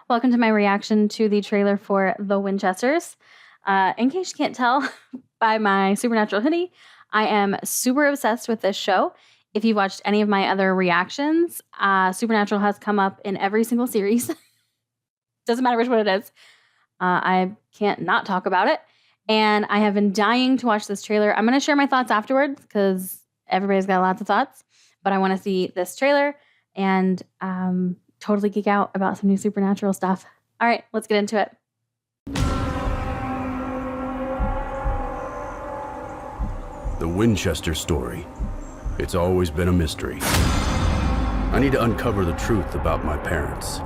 Welcome to my reaction to the trailer for The Winchesters. In case you can't tell by my Supernatural hoodie, I am super obsessed with this show. If you've watched any of my other reactions, Supernatural has come up in every single series. Doesn't matter which one it is. I can't not talk about it. And I have been dying to watch this trailer. I'm going to share my thoughts afterwards because everybody's got lots of thoughts. But I want to see this trailer and totally geek out about some new Supernatural stuff. All right, let's get into it. The Winchester story. It's always been a mystery. I need to uncover the truth about my parents.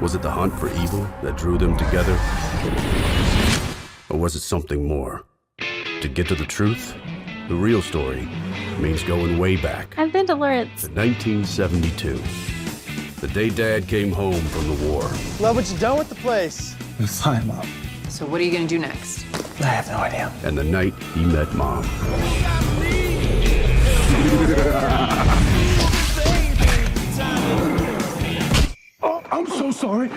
Was it the hunt for evil that drew them together? Or was it something more? To get to the truth, the real story means going way back. I've been to Lawrence. To 1972. The day Dad came home from the war. Love what you done with the place. It's fine, Mom. So what are you gonna do next? I have no idea. And the night he met Mom. Oh, I'm so sorry.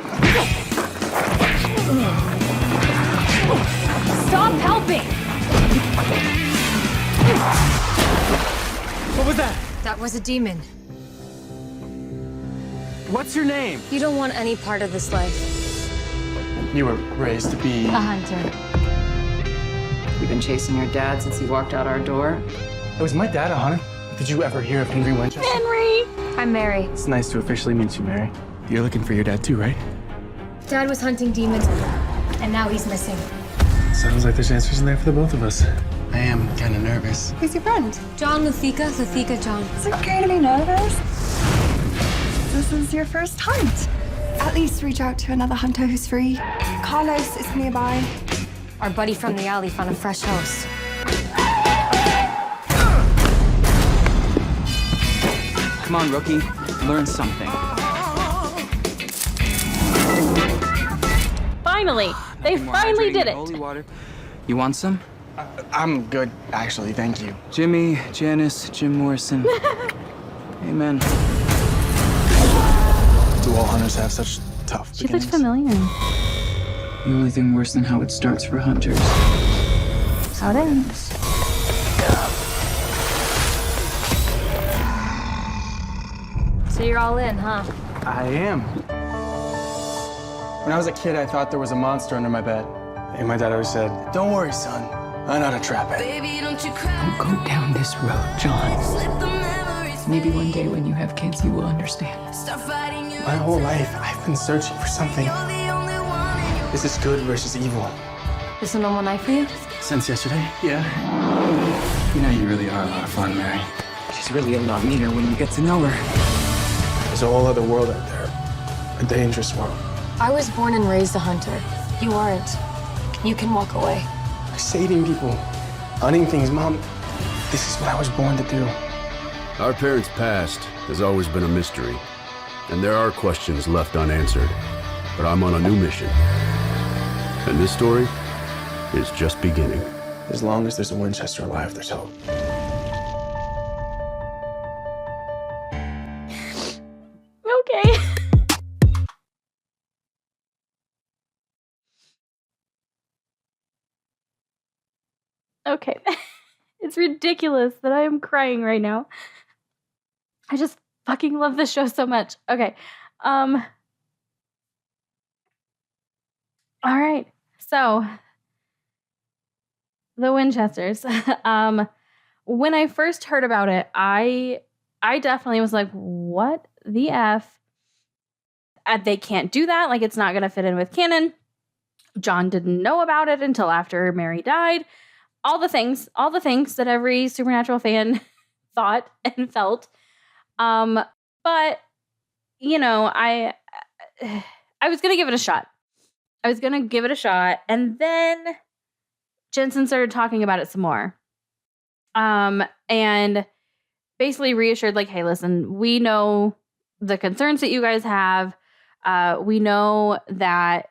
Stop helping! What was that? That was a demon. What's your name? You don't want any part of this life. You were raised to be... A hunter. You've been chasing your dad since he walked out our door. Was my dad a hunter? Did you ever hear of Henry Winchester? Henry! I'm Mary. It's nice to officially meet you, Mary. You're looking for your dad too, right? Dad was hunting demons, and now he's missing. Sounds like there's answers in there for the both of us. I am kind of nervous. Who's your friend? John Luthika John. Is it okay to be nervous? This is your first hunt. At least reach out to another hunter who's free. Carlos is nearby. Our buddy from the alley found a fresh host. Come on, rookie. Learn something. Finally! They finally did it! Holy water. You want some? I'm good, actually. Thank you. Jimmy, Janice, Jim Morrison. Amen. Do all hunters have such tough She looks beginnings? familiar. The only thing worse than how it starts for hunters. How it ends. So you're all in, huh? I am. When I was a kid, I thought there was a monster under my bed. And my dad always said, "Don't worry, son. I know how to trap it." Don't go down this road, John. Maybe one day when you have kids, you will understand. My whole life, I've been searching for something. This is good versus evil. This a normal night for you? Since yesterday, yeah. You know, you really are a lot of fun, Mary. She's really a lot meaner when you get to know her. There's a whole other world out there. A dangerous world. I was born and raised a hunter. You aren't. You can walk away. Saving people, hunting things, Mom. This is what I was born to do. Our parents' past has always been a mystery, and there are questions left unanswered. But I'm on a new mission, and this story is just beginning. As long as there's a Winchester alive, there's hope. Okay. Okay. It's ridiculous that I am crying right now. I just fucking love this show so much. Okay. All right. So, The Winchesters. When I first heard about it, I definitely was like, what the F? They can't do that. Like, it's not going to fit in with canon. John didn't know about it until after Mary died. All the things that every Supernatural fan thought and felt. But, you know, I was going to give it a shot. And then Jensen started talking about it some more. And basically reassured, like, hey, listen, we know the concerns that you guys have. We know that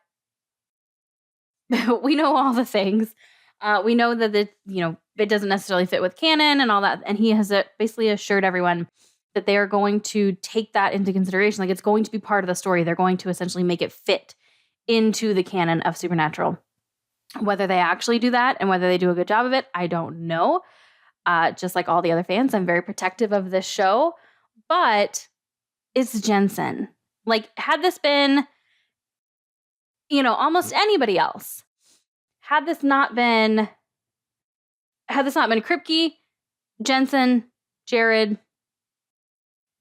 we know all the things. We know that it doesn't necessarily fit with canon and all that. And he has basically assured everyone that they are going to take that into consideration. Like, it's going to be part of the story. They're going to essentially make it fit into the canon of Supernatural. Whether they actually do that and whether they do a good job of it, I don't know. Just like all the other fans, I'm very protective of this show, but it's Jensen. Like, had this been, almost anybody else, had this not been Kripke, Jensen, Jared,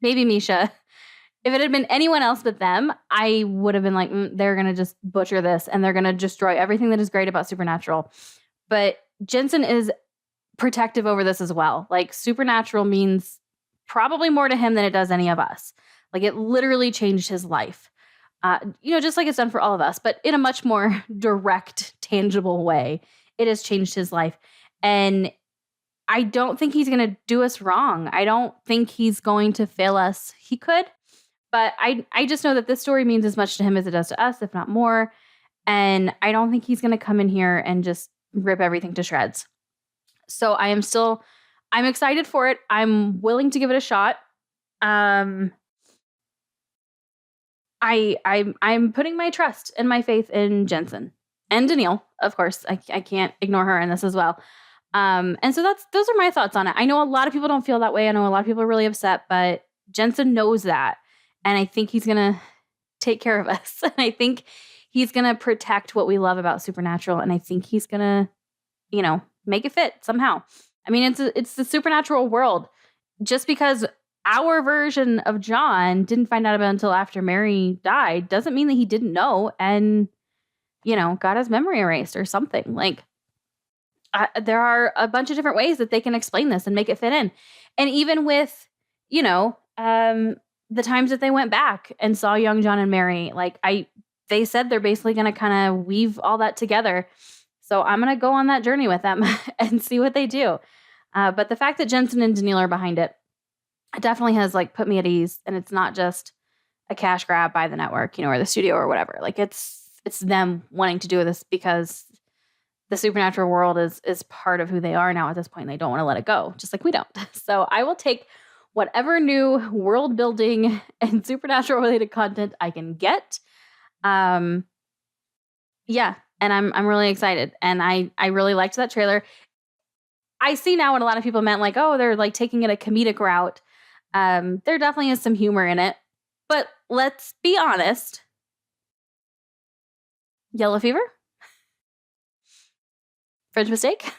maybe Misha, if it had been anyone else but them, I would have been like, they're going to just butcher this and they're going to destroy everything that is great about Supernatural. But Jensen is protective over this as well. Like, Supernatural means probably more to him than it does any of us. Like, it literally changed his life. Just like it's done for all of us, but in a much more direct, tangible way. It has changed his life. And I don't think he's going to do us wrong. I don't think he's going to fail us. He could, but I just know that this story means as much to him as it does to us, if not more. And I don't think he's going to come in here and just rip everything to shreds. So I'm excited for it. I'm willing to give it a shot. I'm putting my trust and my faith in Jensen and Danielle, of course. I can't ignore her in this as well. And so those are my thoughts on it. I know a lot of people don't feel that way. I know a lot of people are really upset, but Jensen knows that. And I think he's going to take care of us. And I think he's going to protect what we love about Supernatural. And I think he's going to, make it fit somehow. I mean, it's the Supernatural world. Just because our version of John didn't find out about it until after Mary died doesn't mean that he didn't know and, got his memory erased or something. Like, there are a bunch of different ways that they can explain this and make it fit in. And even with, the times that they went back and saw young John and Mary, they said they're basically going to kind of weave all that together. So I'm going to go on that journey with them and see what they do. But the fact that Jensen and Danielle are behind it definitely has put me at ease. And it's not just a cash grab by the network, or the studio or whatever. Like, it's them wanting to do this because the Supernatural world is part of who they are now at this point. And they don't want to let it go, just like we don't. So I will take whatever new world building and Supernatural related content I can get. And I'm really excited. And I really liked that trailer. I see now what a lot of people meant, they're taking it a comedic route. There definitely is some humor in it. But let's be honest. Yellow Fever? French Mistake?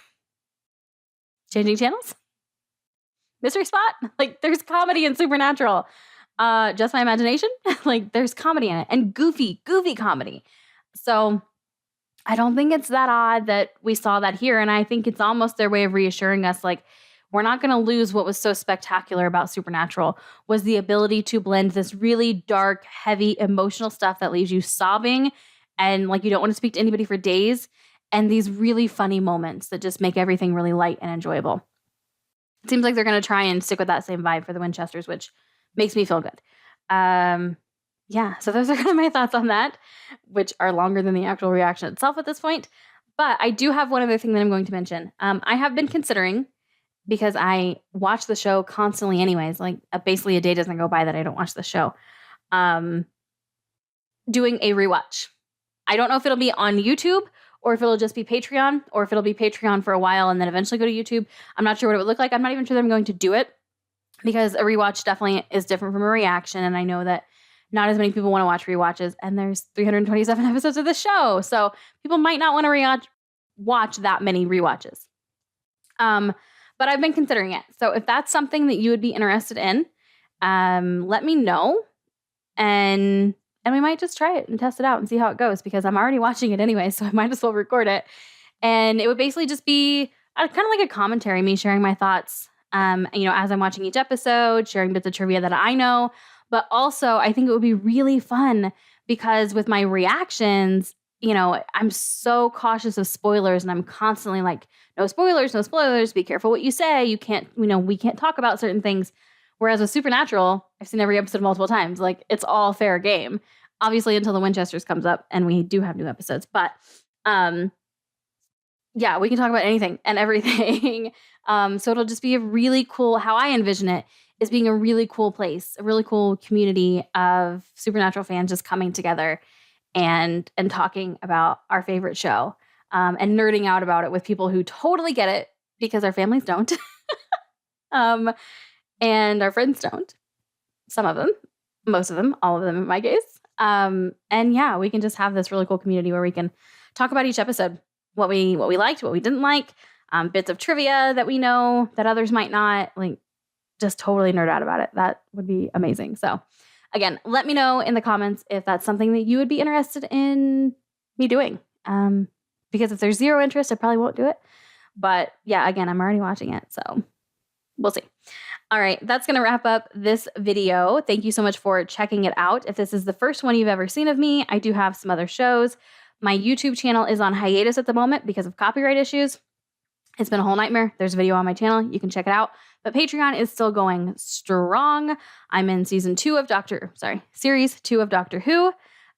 Changing Channels? Mystery Spot? There's comedy in Supernatural. Just My Imagination? There's comedy in it. And goofy comedy. So I don't think it's that odd that we saw that here. And I think it's almost their way of reassuring us, we're not going to lose what was so spectacular about Supernatural, was the ability to blend this really dark, heavy, emotional stuff that leaves you sobbing and you don't want to speak to anybody for days, and these really funny moments that just make everything really light and enjoyable. It seems like they're going to try and stick with that same vibe for the Winchesters, which makes me feel good. So those are kind of my thoughts on that, which are longer than the actual reaction itself at this point. But I do have one other thing that I'm going to mention. I have been considering, because I watch the show constantly anyways, basically a day doesn't go by that I don't watch the show, doing a rewatch. I don't know if it'll be on YouTube or if it'll just be Patreon, or if it'll be Patreon for a while and then eventually go to YouTube. I'm not sure what it would look like. I'm not even sure that I'm going to do it, because a rewatch definitely is different from a reaction. And I know that not as many people want to watch rewatches, and there's 327 episodes of the show. So people might not want to watch that many rewatches. But I've been considering it. So if that's something that you would be interested in, let me know. And we might just try it and test it out and see how it goes, because I'm already watching it anyway, so I might as well record it. And it would basically just be kind of like a commentary, me sharing my thoughts, as I'm watching each episode, sharing bits of trivia that I know. But also, I think it would be really fun because with my reactions, I'm so cautious of spoilers, and I'm constantly no spoilers, be careful what you say. You can't, we can't talk about certain things. Whereas with Supernatural, I've seen every episode multiple times. It's all fair game. Obviously, until the Winchesters comes up, and we do have new episodes. But we can talk about anything and everything. So it'll just be a really cool, how I envision it is being a really cool place, a really cool community of Supernatural fans just coming together and talking about our favorite show, and nerding out about it with people who totally get it because our families don't. And our friends don't. Some of them, most of them, all of them in my case. And yeah, we can just have this really cool community where we can talk about each episode, what we liked, what we didn't like, bits of trivia that we know that others might not, like just totally nerd out about it. That would be amazing. So again, let me know in the comments if that's something that you would be interested in me doing. Because if there's zero interest, I probably won't do it. But yeah, again, I'm already watching it, so we'll see. All right, that's going to wrap up this video. Thank you so much for checking it out. If this is the first one you've ever seen of me, I do have some other shows. My YouTube channel is on hiatus at the moment because of copyright issues. It's been a whole nightmare. There's a video on my channel. You can check it out. But Patreon is still going strong. I'm in series 2 of Doctor Who.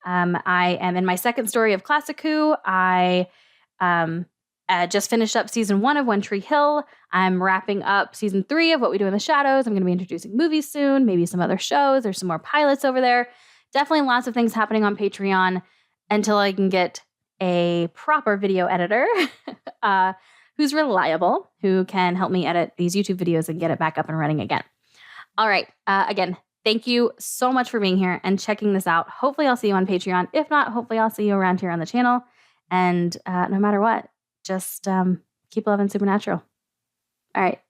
I am in my second story of Classic Who. I just finished up season 1 of One Tree Hill. I'm wrapping up season 3 of What We Do in the Shadows. I'm going to be introducing movies soon, maybe some other shows. There's some more pilots over there. Definitely lots of things happening on Patreon until I can get a proper video editor who's reliable, who can help me edit these YouTube videos and get it back up and running again. All right. Again, thank you so much for being here and checking this out. Hopefully I'll see you on Patreon. If not, hopefully I'll see you around here on the channel. And no matter what, just keep loving Supernatural. All right.